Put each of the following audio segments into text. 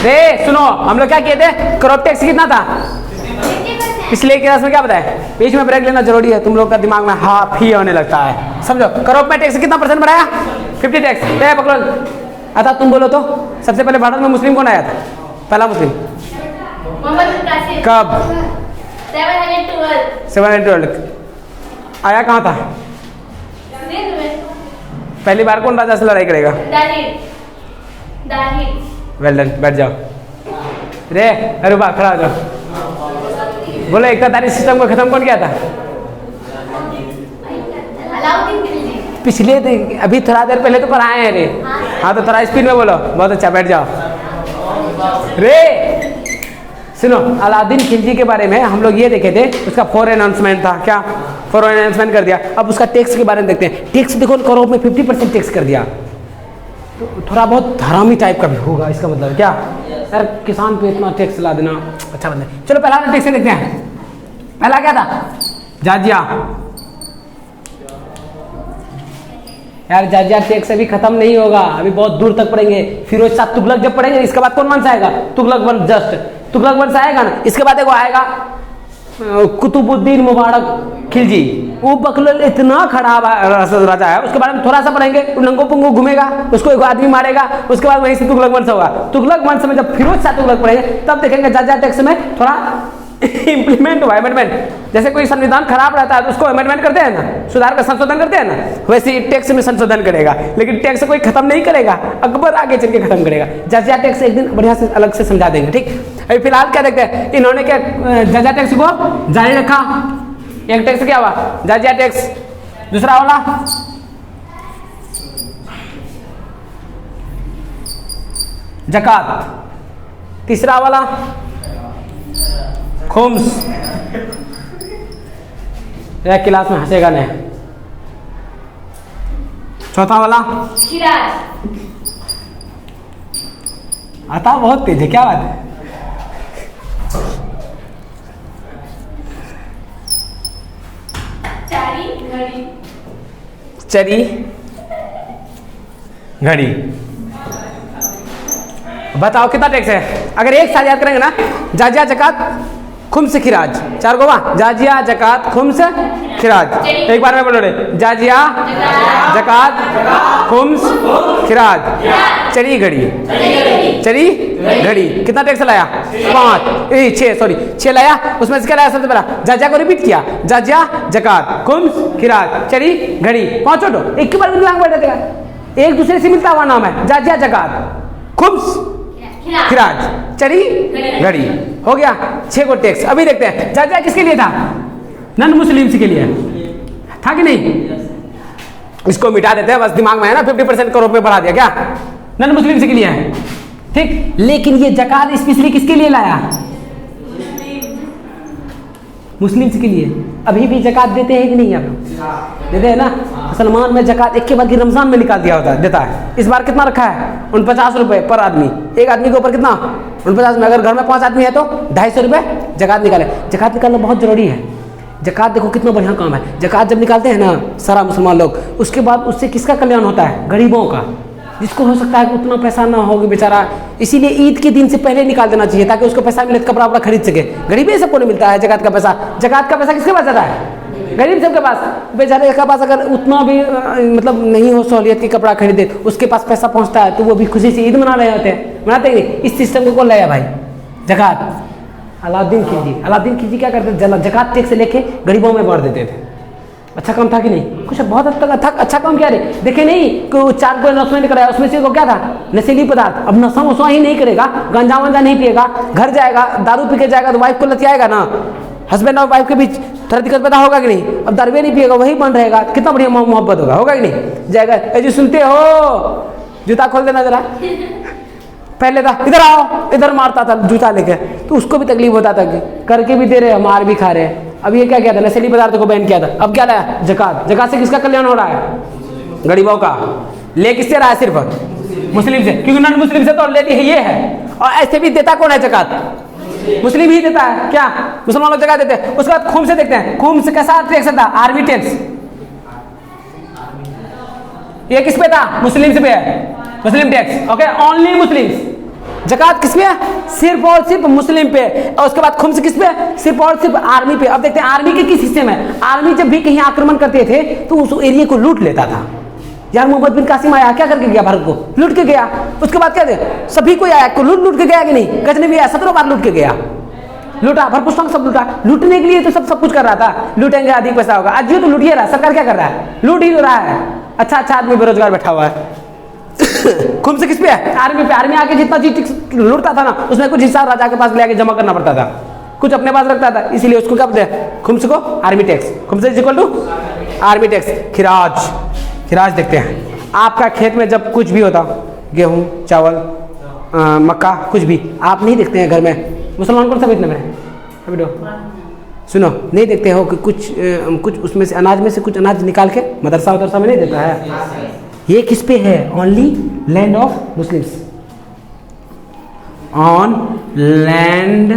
रे सुनो, हम लोग क्या किए थे, क्रॉप टैक्स कितना था पिछले क्लास में, क्या बताया, बीच में ब्रेक लेना जरूरी है, तुम लोग का दिमाग में हाफ ही होने लगता है, समझो। क्रॉप में टैक्स कितना परसेंट बढ़ाया, 50 टैक्स। पकड़ो, अच्छा तुम बोलो तो, सबसे पहले भारत में मुस्लिम कौन आया था, पहला मुस्लिम कब, 712 आया कहाँ था, पहली बार कौन राजा से लड़ाई करेगा, वेल डन, बैठ जाओ रे, अरे वाह, खड़ा हो जाओ। बोलो इकतादारी सिस्टम को खत्म कौन किया था, पिछले अभी थोड़ा देर पहले तो पढ़ाए हैं रे। हाँ तो थोड़ा स्पीड में बोलो, बहुत अच्छा, बैठ जाओ रे। सुनो, अलाउद्दीन खिलजी के बारे में हम लोग ये देखे थे, उसका फॉरेन अनाउंसमेंट था, क्या फॉरेन अनाउंसमेंट कर दिया। अब उसका टैक्स के बारे में देखते हैं। टैक्स देखो, करोड़ में 50% टैक्स कर दिया, तो थोड़ा बहुत हरामी टाइप का भी होगा, इसका मतलब क्या यार, किसान पे इतना टैक्स ला देना अच्छा बंदा। चलो पहला टैक्स देखते हैं। पहला क्या था, जाजिया। यार जाजिया टैक्स अभी खत्म नहीं होगा, अभी बहुत दूर तक पढ़ेंगे। फिरोज शाह तुगलक जब पढ़ेंगे, इसके बाद कौन वंश आएगा, तुगलक वंश, जस्ट तुगलक वंश आएगा ना, इसके बाद एक आएगा कुतुबुद्दीन मुबारक खिलजी। वो बकलल इतना खराब राजा है, उसके बारे में थोड़ा सा पढ़ेंगे। नंगो पुंगो घूमेगा, उसको एक आदमी मारेगा, उसके बाद वहीं से तुगलक वंश होगा। तुगलक वंश में जब फिरोज शाह तुगलक पढ़ेंगे, तब देखेंगे जाजिया टैक्स में थोड़ा इम्प्लीमेंट हुआ, अमेंडमेंट। जैसे कोई संविधान खराब रहता है तो उसको अमेंडमेंट करते हैं ना, सुधार का संशोधन करते हैं ना, वैसे ही टैक्स में संशोधन करेगा। लेकिन टैक्स कोई खत्म नहीं करेगा, अकबर आगे चल के खत्म करेगा। जाजिया टैक्स एक दिन बढ़िया से अलग से समझा देंगे, ठीक। अभी फिलहाल क्या देखते हैं, इन्होंने क्या जाजिया टैक्स को जारी रखा। एक टैक्स क्या हुआ, जाजिया टैक्स। दूसरा वाला जकात। तीसरा वाला खुम्स। एक क्लास में हंसेगा नहीं। चौथा वाला आता बहुत तेज है, क्या बात है। चरी घड़ी। बताओ कितना टैक्स है, अगर एक साल याद करेंगे ना, जाजिया जकात खुम्स खिराज, चार गोवा, जाजिया जकात खुम्स खिराज। एक बार में बोलो रे, जाजिया जकात खुम्स खिराज, चरी घड़ी। चरी घड़ी कितना टैक्स लाया, 6 लाया। उसमें से क्या लाया, सबसे पहला जाजिया को रिपीट किया, जाजिया जकात खुम्स खिराज चरी घड़ी, 5 ऑटो एक के बार में दिमाग बैठा देगा, एक दूसरे से मिलता हुआ नाम है। जाजिया जकात खुम्स खिराज चरी घड़ी, हो गया 6 को टैक्स। अभी देखते हैं जाजिया किसके लिए था, नन मुस्लिम्स के लिए था कि नहीं। इसको मिटा देते हैं, बस दिमाग में है ना, 50% करोड़ पे बढ़ा दिया, क्या नन मुस्लिम्स के लिए है, ठीक। लेकिन ये जकात स्पेशली किसके लिए लाया, मुस्लिम्स के लिए। अभी भी जकात देते हैं कि नहीं, आप देते हैं ना। मुसलमान में जकात एक के बाद की रमजान में निकाल दिया होता है, देता है। इस बार कितना रखा है, 49 रुपए पर आदमी, एक आदमी के ऊपर कितना, 49 में। अगर घर में 5 आदमी है तो 250 रुपए जकात निकाले। जकात निकालना बहुत जरूरी है। जकात देखो कितना बढ़िया काम है। जकात जब निकालते हैं ना सारा मुसलमान लोग, उसके बाद उससे किसका कल्याण होता है, गरीबों का। जिसको हो सकता है कि उतना पैसा ना हो बेचारा, इसीलिए ईद के दिन से पहले निकाल देना चाहिए, ताकि उसको पैसा मिले, कपड़ा वपड़ा खरीद सके। गरीबी सबको नहीं मिलता है जकात का पैसा। जकात का पैसा किसके पास जाता है, गरीब सबके पास। बेचारे के पास अगर उतना भी मतलब नहीं हो सहूलियत की कपड़ा खरीदे, उसके पास पैसा पहुंचता है तो वो भी खुशी से ईद मना रहे होते हैं, मनाते हैं। इस सिस्टम को कौन लाया भाई, जकात, अलाउद्दीन खिलजी। अलाउद्दीन खिलजी क्या करते थे, जकात टैक्स लेके गरीबों में बांट देते थे। अच्छा काम था कि नहीं, कुछ बहुत हद तक अच्छा काम किया रे। देखे नहीं कि 4 को अनाउंसमेंट कराया, उसमें से क्या था, नशीली पदार्थ। अब नशा वशा ही नहीं करेगा, गांजा वांजा नहीं पिएगा, घर जाएगा दारू पी के जाएगा तो वाइफ को लतियाएगा ना, हस्बैंड और वाइफ के बीच थोड़ा दिक्कत पैदा होगा कि नहीं। अब दारू नहीं पिएगा, वही बन रहेगा, कितना बढ़िया मोहब्बत होगा कि नहीं। जाएगा, जी सुनते हो, जूता खोल देना जरा। पहले था इधर आओ, इधर मारता था जूता लेके, तो उसको भी तकलीफ होता था कि करके भी दे रहे, मार भी खा रहे। अब ये क्या किया था, नशीली पदार्थों को बैन किया था। अब क्या लाया, जकात। जकात से किसका कल्याण हो रहा है, गरीबों का। ले किससे रहा है, सिर्फ मुस्लिम से, क्योंकि नॉन मुस्लिम से तो ऑलरेडी ये है। और ऐसे भी देता कौन है जकात, मुस्लिम ही देता है। क्या मुसलमान लोग जकात देते हैं। उसके बाद खून से देखते हैं, खून से कैसा टैक्स था, आर्मी टैक्स। ये किस पे था, मुस्लिम पे है, मुस्लिम टैक्स। Okay, only Muslims. जकात किस पे है? सिर्फ और सिर्फ मुस्लिम पे। और उसके बाद खुम्स किस पे है? सिर्फ और सिर्फ आर्मी पे। अब देखते हैं आर्मी के किस हिस्से में। आर्मी जब भी कहीं आक्रमण करते थे तो उस एरिया को लूट लेता था। यार मोहम्मद बिन कासिम आया, क्या करके गया? भारत को लूट के गया। उसके बाद क्या थे, सभी को आया, को लूट के गया कि नहीं? गजनी भी आया, 17 बार लूट के गया, लूटा, भरपूर सब लूटा। लूटने के लिए तो सब कुछ कर रहा था, लूटेंगे अधिक पैसा होगा। आज ये तो लूटिए रहा, सरकार क्या कर रहा है? लूट ही तो रहा है। अच्छा आदमी बेरोजगार बैठा हुआ है। खुम्स किस पे है? आर्मी पे। आर्मी आके जितना चीज लूटता था ना, उसमें कुछ हिस्सा राजा के पास ले आके जमा करना पड़ता था, कुछ अपने पास रखता था, इसीलिए उसको क्या बोलते हैं? खुम्स को आर्मी टैक्स। खुम्स is equal to army tax. खिराज, खिराज देखते हैं। आपका खेत में जब कुछ भी होता, गेहूं, चावल, मक्का, कुछ भी, आप नहीं देखते हैं घर में। मुसलमान कौन सा बेचने में बेटो? सुनो, नहीं देखते हो कि कुछ उसमें से अनाज में से कुछ अनाज निकाल के मदरसा उदरसा में नहीं देता है? ये किस पे है? Only land of Muslims, on land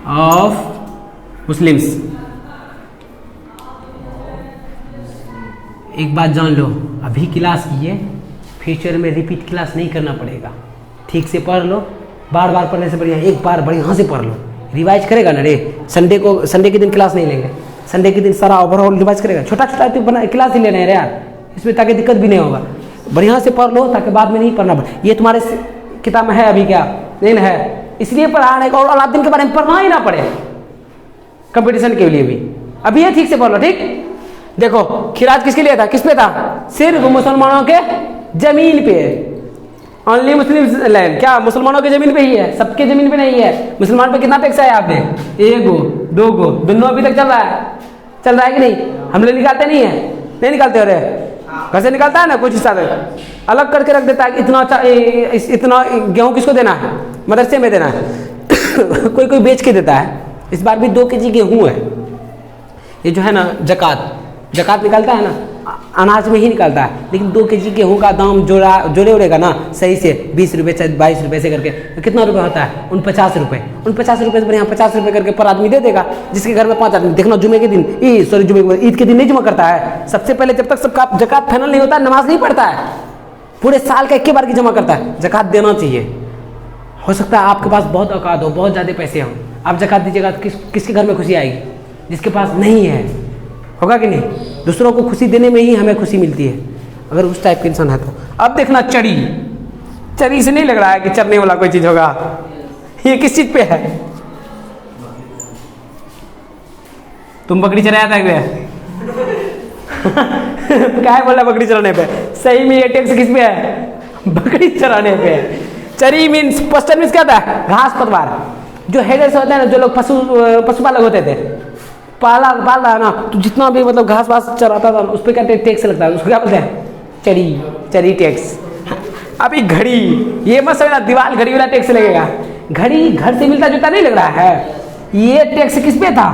of Muslims. एक बात जान लो, अभी क्लास कीजिए, फ्यूचर में रिपीट क्लास नहीं करना पड़ेगा। ठीक से पढ़ लो, बार बार पढ़ने से बढ़िया एक बार बढ़िया से पढ़ लो। रिवाइज करेगा ना रे, संडे के दिन क्लास नहीं लेंगे, संडे के दिन सारा ओवरऑल रिवाइज करेगा। छोटा छोटा तो बना क्लास ही ले रहे हैं यार, इसमें ताकि दिक्कत भी नहीं होगा। बढ़िया से पढ़ लो ताकि बाद में नहीं पढ़ना पड़े। ये तुम्हारे किताब में है अभी क्या? नहीं है, इसलिए पढ़ाने का। और अलाउद्दीन के बारे में पढ़ना ही ना पड़े कंपटीशन के लिए भी। अभी ये ठीक से पढ़ लो, ठीक। देखो खिराज किसके लिए था? किस पे था? सिर्फ मुसलमानों के जमीन पे, ओनली मुस्लिम लैंड। क्या मुसलमानों के जमीन पे ही है? सबके जमीन पे नहीं है। मुसलमान पे कितना टैक्स है आपने? 1 गो 2 गो, दोनों अभी तक चल रहा है, चल रहा है कि नहीं? हम लोग निकालते नहीं है, नहीं निकालते हो रे? घर से निकालता है ना, कुछ हिस्सा अलग करके रख देता है। इतना अच्छा इतना गेहूं किसको देना है? मदरसे में देना है। कोई कोई बेच के देता है। इस बार भी 2 kg गेहूं है। ये जो है ना जकात निकालता है ना, अनाज में ही निकालता है, लेकिन 2 kg गेहूं का दाम जोड़े उड़ेगा ना सही से 20 रुपये 22 रुपये से करके, तो कितना रुपये होता है? 49 रुपये। 49 रुपये से बढ़िया 50 रुपये करके पर आदमी दे देगा, जिसके घर में 5 आदमी। देखना जुमे के दिन, ईद के दिन नहीं जमा करता है। सबसे पहले जब तक सबका जकात फाइनल नहीं होता, नमाज नहीं पढ़ता है, पूरे साल का 1 बार की जमा करता है। जकात देना चाहिए। हो सकता है आपके पास बहुत औकात हो, बहुत ज़्यादा पैसे हो, आप जकात दीजिएगा तो किसके घर में खुशी आएगी? जिसके पास नहीं है। होगा कि नहीं? दूसरों को खुशी देने में ही हमें खुशी मिलती है, अगर उस टाइप के इंसान है तो। अब देखना चरी से नहीं लग रहा है कि चरने वाला कोई चीज होगा। ये किस चीज पे है? तुम बकरी चराया था क्या? तो क्या है बोला बकरी चराने पे? सही में ये टैक्स किस पे है? बकरी चराने पे है। चरी मीन्स पश्चिम मीन्स क्या था? घास पतवार। जो हेडर से होता है ना, जो लोग पशुपालक होते थे, पाल रहा है ना, तो जितना भी मतलब घास वास चराता था उस पर क्या टैक्स लगता है? उसको क्या बोलते हैं? चरी टैक्स। अभी घड़ी, ये मत समझना दीवार घड़ी वाला टैक्स लगेगा। घड़ी घर से मिलता जुलता नहीं लग रहा है। ये टैक्स किस पे था?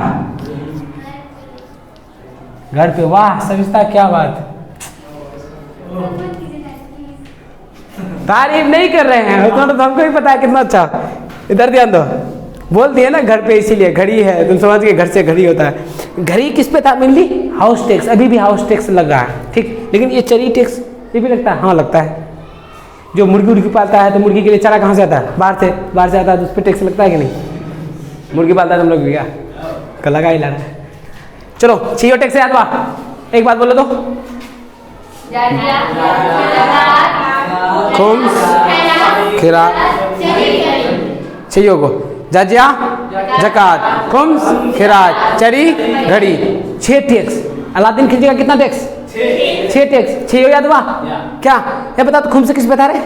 घर पे। वाह समझता, क्या बात। तारीफ नहीं कर रहे हैं, उतना तो हमको ही पता है कितना अच्छा। इधर ध्यान दो, बोल दिए ना घर पे, इसीलिए घड़ी है, तुम समझ गए घर से घड़ी होता है। घड़ी किस पे था? Mainly house tax. अभी भी हाउस टैक्स लग रहा है, ठीक। लेकिन ये चरी टैक्स ये भी लगता है? हाँ लगता है। जो मुर्गी पालता है तो मुर्गी के लिए चारा कहाँ से आता है? बाहर से आता है, तो उस पर टैक्स लगता है कि नहीं? मुर्गी पालता है तुम लोग भी क्या लगा ही ला रहा है। चलो चाहिए टैक्स याद हुआ? एक बात बोलो तो। खुम्स, खिराज, चाहिए को जाजिया, जकात, खुम्स, खिराज, चरी, घड़ी। 6 टैक्स। अलादीन खिलजी का कितना टैक्स? 6 टैक्स। 6 याद हुआ क्या? ये बता तो खुम्स किस पे था रे?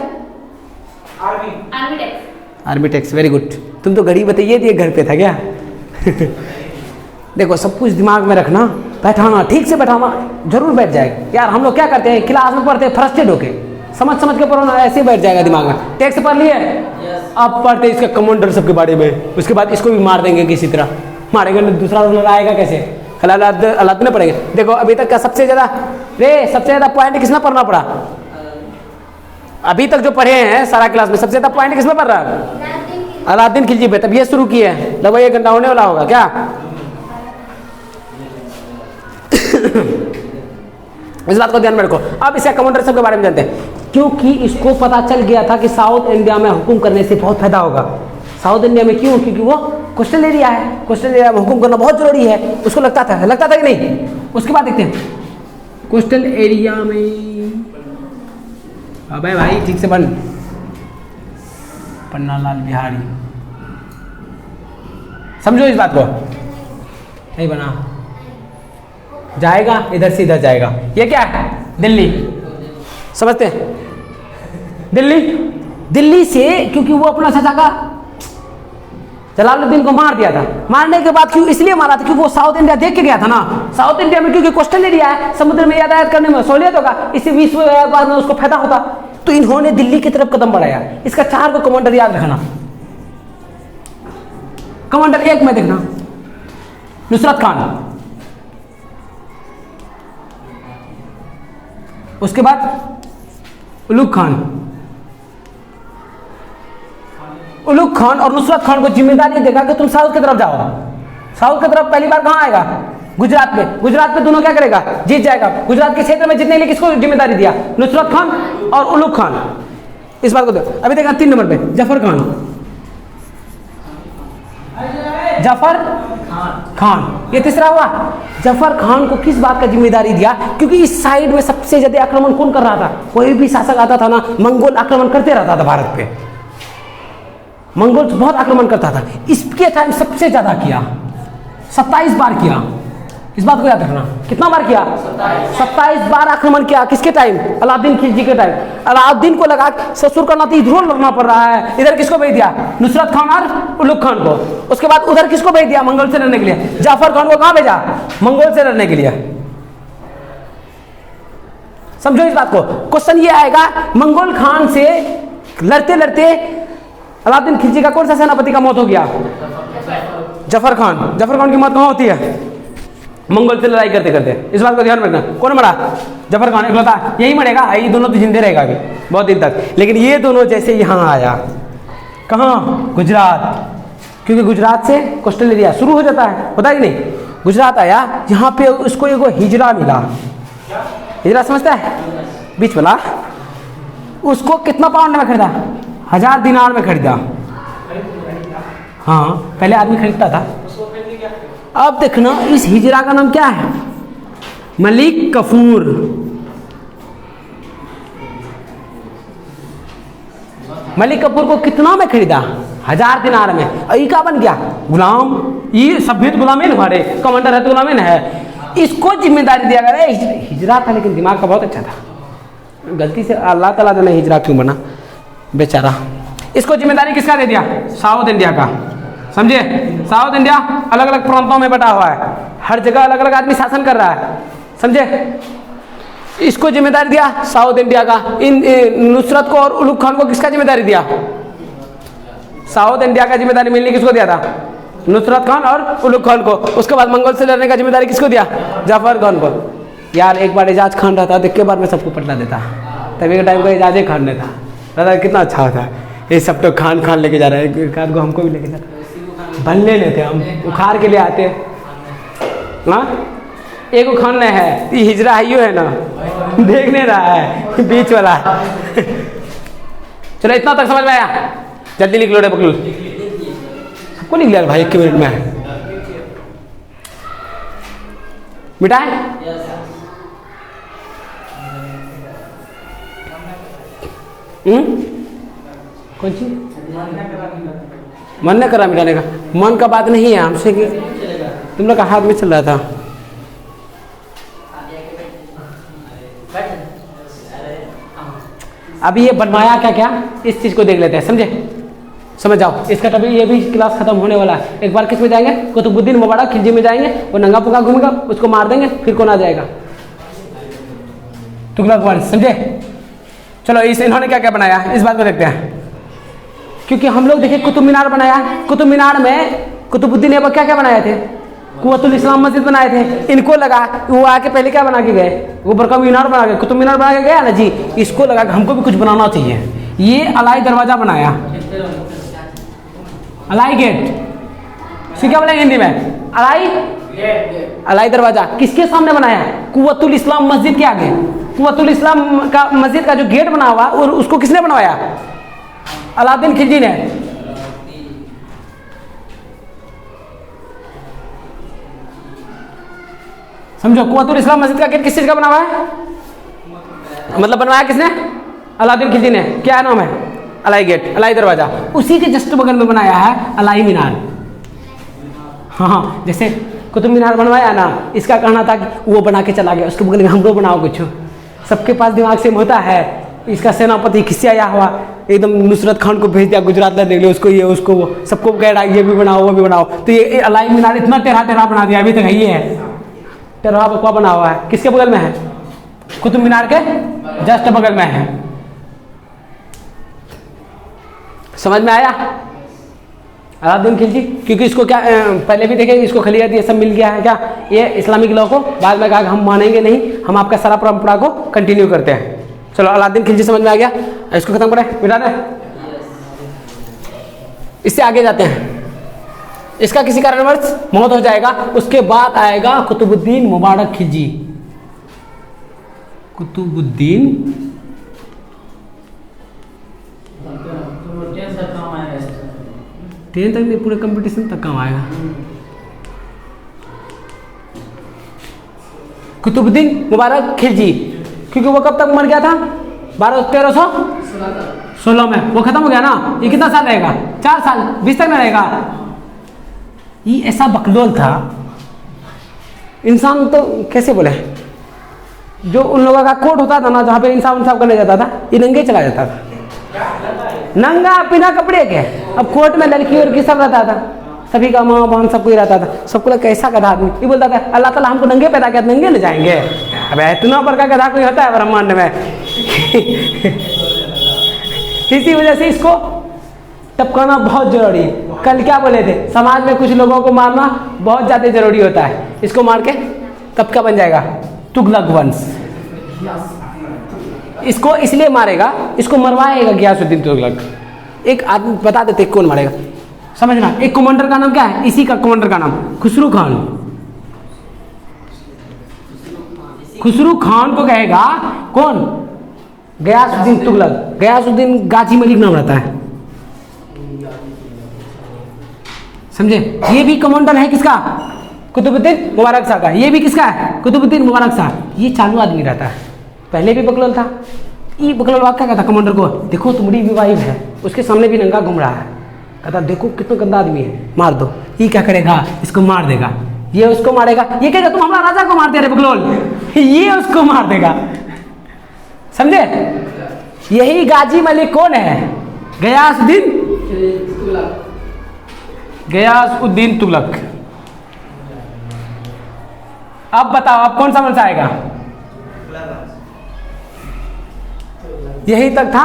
Army tax. Very good. तुम तो घड़ी बताइए थी, घर पे था क्या? देखो सब कुछ दिमाग में रखना, बैठाना, ठीक से बैठाना, जरूर बैठ जाएगा। यार हम लोग क्या करते हैं, क्लास में पढ़ते हैं फ्रस्ट्रेट होके, समझ के पढ़ो ना, ऐसे बैठ जाएगा दिमाग में। टैक्स पढ़ लिए, अब पढ़ते इसके कमांडर सब के बारे में, उसके बाद इसको भी मार देंगे किसी तरह, मारेंगे, दूसरा रूलर आएगा कैसे? अलादीन ने पढ़ेंगे। देखो अभी तक का सबसे ज्यादा पॉइंट किसमें पढ़ना पड़ा? अभी तक जो पढ़े हैं सारा क्लास में सबसे ज्यादा पॉइंट किसमें पढ़ रहा है? अलादीन खिलजी पे। तब ये शुरू किए हैं, लगभग 1 घंटा होने वाला होगा क्या? इस बात को ध्यान में रखो। अब इसका कमांडर सब के बारे में जानते हैं, क्योंकि इसको पता चल गया था कि साउथ इंडिया में हुकुम करने से बहुत फायदा होगा। साउथ इंडिया में क्यों? क्योंकि वो कोस्टल एरिया है, कोस्टल एरिया में हुकुम करना बहुत जरूरी है, उसको लगता था कि नहीं। उसके बाद देखते हैं कोस्टल एरिया में, अबे भाई ठीक से बन, पन्नालाल बिहारी, समझो इस बात को, नहीं बना जाएगा इधर से इधर जाएगा। ये क्या है? दिल्ली, समझते हैं? दिल्ली से, क्योंकि वो अपना चाचा का जलालुद्दीन को मार दिया था। मारने के बाद क्यों इसलिए मारा था? क्योंकि वो साउथ इंडिया देख के गया था ना। साउथ इंडिया में क्योंकि कोस्टल एरिया है, समुद्र में यातायात करने में सहूलियत होगा, इसी विश्व व्यापार में उसको फायदा होता। तो इन्होंने दिल्ली की तरफ कदम बढ़ाया। इसका 4 को कमांडर याद रखना। कमांडर 1 में देखना नुसरत खान, उसके बाद उलुग खान और नुसरत खान को जिम्मेदारी देगा कि तुम साउथ की तरफ जाओ। साउथ की तरफ पहली बार कहां आएगा? गुजरात पे दोनों क्या करेगा? जीत जाएगा। गुजरात के क्षेत्र में जीतने के लिए किसको जिम्मेदारी दिया? नुसरत खान और उलुग खान। इस बात को देखो। अभी देखा 3 नंबर पे जफर खान, ये तीसरा हुआ। जफर खान को किस बात का जिम्मेदारी दिया? क्योंकि इस साइड में सबसे ज्यादा आक्रमण कौन कर रहा था? कोई भी शासक आता था ना, मंगोल आक्रमण करते रहता था भारत पे। मंगोल बहुत आक्रमण करता था। इसके टाइम सबसे ज्यादा किया, 27 बार किया। इस बात को याद रखना। कितना बार किया? 27 बार आक्रमण किया। किसके टाइम? अलाउद्दीन खिलजी के टाइम। अलाउद्दीन को लगा ससुर का नाती इधर लड़ना पड़ रहा है, इधर किसको भेज दिया? नुसरत खान और उलुग खान को। उसके बाद उधर किसको भेज दिया? मंगोल से लड़ने के लिए। जाफर खान को कहां भेजा? मंगोल से लड़ने के लिए। समझो इस बात को। क्वेश्चन ये आएगा, मंगोल खान से लड़ते लड़ते अलाउद्दीन खिलजी का कौन सा सेनापति का मौत हो गया? जफर खान की मौत कहां होती है? मंगोल से लड़ाई करते करते। इस बात को ध्यान रखना। कौन मरा? जफर खान इकलौता। यही मरेगा, ये दोनों तो जिंदे रहेगा अभी बहुत दिन तक। लेकिन ये दोनों जैसे यहाँ आया, कहाँ? गुजरात, क्योंकि गुजरात से कोस्टल एरिया शुरू हो जाता है, होता है कि नहीं? गुजरात आया, यहाँ पे उसको एगो हिजरा मिला। हिजरा समझता है? बीच वाला। उसको कितना पाउंड में खरीदा? 1000 दिनार में खरीदा। हाँ, पहले आदमी खरीदता था। अब देखना, इस हिजरा का नाम क्या है? मलिक कफूर। मलिक कपूर को कितना में खरीदा? 1000 दिनार में। और क्या बन गया? गुलाम। ये सभ्यत गुलाम है ना, हमारे कमांडर है तो गुलाम है। इसको जिम्मेदारी दिया गया। हिजरा था लेकिन दिमाग का बहुत अच्छा था। गलती से अल्लाह ताला ने हिजरा क्यों बना बेचारा। इसको जिम्मेदारी किसका दे दिया? साउथ इंडिया का। समझे? साउथ इंडिया अलग अलग प्रांतों में बटा हुआ है, हर जगह अलग अलग आदमी शासन कर रहा है। समझे? इसको जिम्मेदारी दिया साउथ इंडिया का। इन नुसरत को और उलुग खान को किसका जिम्मेदारी दिया? साउथ इंडिया का जिम्मेदारी मिलने किसको दिया था? नुसरत खान और उलुग खान को। उसके बाद मंगोल से लड़ने का जिम्मेदारी किसको दिया? जाफर खान को। यार एक बार एजाज खान रहता तो एक बार में सबको पलटा देता। तभी के टाइम को एजाज खान ने था, कितना अच्छा होता। ये सब तो खान लेके जा रहा है, खान को हमको भी लेके जाता। बनने लेते हम, उखाड़ के ले आते। हाँ, एक खान ने है, ये हिजरा है, है ना, देखने रहा है बीच वाला। चलो इतना तक समझ में आया? जल्दी लिख लो रे बकलू, सबको लिख लिया भाई 1 मिनट में। मिटाए? कौन चीज? मन न करा मिटाने का। मन का बात नहीं है हमसे कि तुम लोग का हाथ में चल रहा था। अभी ये बनवाया क्या क्या, इस चीज को देख लेते हैं। समझ जाओ। इसका तभी ये भी क्लास खत्म होने वाला है। एक बार किस में जाएंगे? कुतुबुद्दीन मुबारक खिलजी में जाएंगे, वो नंगा पुंगा घूमेगा, उसको मार देंगे, फिर कौन आ जाएगा? तुगलक वंश। समझे? चलो इन्होंने क्या क्या बनाया इस बात को देखते हैं। क्योंकि हम लोग देखिए कुतुब मीनार बनाया। कुतुब मीनार में कुतुबुद्दीन ऐबक क्या क्या बनाए थे? कुव्वतुल इस्लाम मस्जिद बनाए थे। इनको लगा वो आके पहले क्या बना के गए? वो बड़का मीनार बना के, कुतुब मीनार बना के गया ना जी। इसको लगा कि हमको भी कुछ बनाना चाहिए। ये अलाई दरवाजा बनाया, अलाई गेट। क्या बोलेंगे हिंदी में? अलाई दरवाजा। किसके सामने बनाया? कुव्वतुल इस्लाम मस्जिद के आगे, कुव्वतुल इस्लाम का मस्जिद का जो गेट बना हुआ और उसको किसने बनवाया? अलाउद्दीन खिलजी ने। समझो, कुव्वतुल इस्लाम मस्जिद का गेट किस चीज का बना हुआ है? मतलब बनवाया किसने? अलाउद्दीन खिलजी ने। क्या नाम है? अलाई गेट, अलाई दरवाजा। उसी के जस्ट बगल में बनाया है अलाई मीनार। हाँ, जैसे कुतुब मीनार बनवाया ना, इसका कहना था कि वो बना के चला गया, उसके बगल में हम लोग बनाओ कुछ। सबके पास दिमाग सेम होता है। इसका सेनापति किससे आया हुआ, एकदम नुसरत खान को भेज दिया गुजरात में, देख लो उसको ये उसको वो, सबको कह रहा है ये भी बनाओ वो भी बनाओ। तो ये अलाई मीनार इतना टेढ़ा टेढ़ा बना दिया, अभी तक है, ये है टेढ़ा बकवा बना हुआ है। किसके बगल में है? कुतुब मीनार के जस्ट बगल में है। समझ में आया? अलाउद्दीन खिलजी, क्योंकि इसको क्या पहले भी देखे, इसको खलीफत ये सब मिल गया है क्या, ये इस्लामिक लॉ को। बाद में कहा हम मानेंगे नहीं, हम आपका सारा परंपरा को कंटिन्यू करते हैं। चलो, अलाउद्दीन खिलजी समझ में आ गया, इसको खत्म करें, बिठा दें। इससे आगे जाते हैं। इसका किसी कारणवश मौत हो जाएगा, उसके बाद आएगा कुतुबुद्दीन मुबारक खिलजी। कुतुबुद्दीन टेंथ तक नहीं, पूरे कंपटीशन तक काम आएगा। कुतुबुद्दीन मुबारक खिलजी, क्योंकि वो कब तक मर गया था? 1316 में वो खत्म हो गया ना। ये कितना साल रहेगा? 4 साल, 20 तक में रहेगा। ये ऐसा बकलोल था इंसान, तो कैसे बोले, जो उन लोगों का कोर्ट होता था ना, जहाँ पे इंसाफ इंसाफ करने जाता था, ये नंगे चला जाता था, नंगा बिना कपड़े के। अब कोर्ट में लड़की और सब रहता था, सभी का माँ बहन सब कोई रहता था। सबको लगा कैसा गधा आदमी, ये बोलता था अल्लाह ताला हमको नंगे पैदा किया, नंगे ले जाएंगे। अब इतना बड़का गधा कोई होता है ब्रह्मांड में? इसी वजह से इसको टपकाना बहुत जरूरी। कल क्या बोले थे, समाज में कुछ लोगों को मारना बहुत ज्यादा जरूरी होता है। इसको मार के तब क्या बन जाएगा? तुगलक वंश। इसको इसलिए मारेगा, इसको मरवाएगा गियासुद्दीन तुगलक। एक आदमी बता देते कौन मारेगा, समझना। एक कमांडर का नाम क्या है? इसी का कमांडर का नाम खुसरू खान। खुसरू खान को कहेगा कौन? गयासुद्दीन तुगलक। गयासुद्दीन गाजी मलिक नाम रहता है, समझे? ये भी कमांडर है किसका? कुतुबुद्दीन मुबारक शाह का। ये भी किसका है? कुतुबुद्दीन मुबारक शाह। ये चालू आदमी रहता है, पहले भी बकलोल था। ये बकलोल वाक़ क्या कहता कमांडर को, देखो तुम्हारी भी वाइफ है, उसके सामने भी नंगा घूम रहा है, कहता देखो कितना गंदा आदमी है, मार दो। ये क्या करेगा? इसको मार देगा। ये उसको मारेगा, ये कहेगा तुम हमारा राजा को मार दे रहे बकलोल, ये उसको मार देगा, समझे? यही गाजी मलिक कौन है? गयासुद्दीन तुगलक। अब बताओ, अब कौन सा वंश आएगा? यही तक था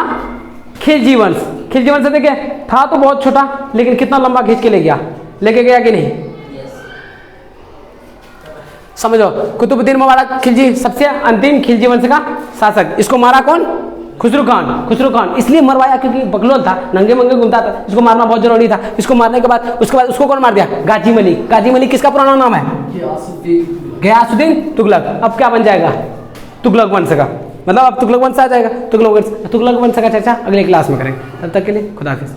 खिलजी वंश। खिलजी वंश देखिए था तो बहुत छोटा, लेकिन कितना लंबा खींच के लेके गया कि नहीं? समझो, कुतुबुद्दीन मुबारक खिलजी सबसे अंतिम खिलजी वंश का शासक। इसको मारा कौन? खुसरू खान। खुसरू खान इसलिए मरवाया क्योंकि बकलोल था, नंगे मंगे घूमता था, इसको मारना बहुत जरूरी था। इसको मारने के बाद उसको कौन मार दिया? गाजी मलिक। गाजी मलिक किसका पुराना नाम है? गयासुद्दीन तुगलक। अब क्या बन जाएगा? तुगलक वंश का, मतलब अब तुगलक वंश आ जाएगा। तुगलक वंश का चर्चा अगले क्लास में करेंगे। तब तक के लिए खुदा हाफिज़।